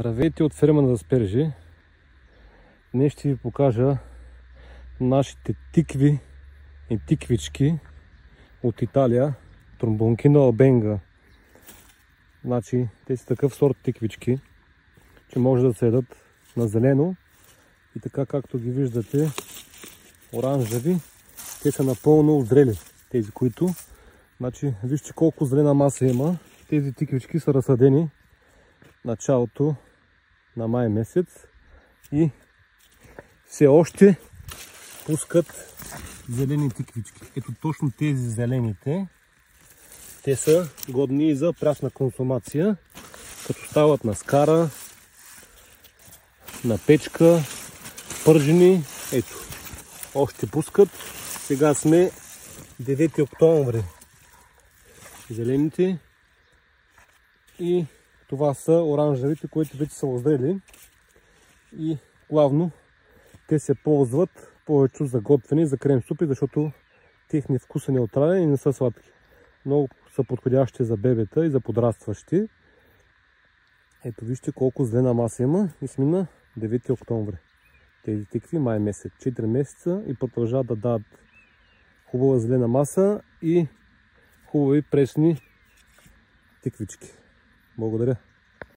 Здравейте от ферма на аспержи. Днес ще ви покажа нашите тикви и тиквички от Италия. Тромбонкина албенга. Значи, те са такъв сорт тиквички, че може да се ядат на зелено. И така, както ги виждате, оранжеви, те са напълно озрели. Тези, които, значи, вижте колко зелена маса има. Тези тиквички са разсадени началото на май месец и все още пускат зелени тиквички. Ето точно тези зелените, те са годни и за прясна консумация, като стават на скара, на печка, пържени. Ето, още пускат. Сега сме 9 октомври. Зелените и това са оранжевите, които вече са озрели и главно те се ползват повече за готвене, за крем супи, защото техният вкус е неутрален и не са сладки. Много са подходящи за бебета и за подрастващи. Ето вижте колко зелена маса има и сме на 9 октомври. Тези тикви май месец, 4 месеца и продължават да дадат хубава зелена маса и хубави пресни тиквички. Благодаря.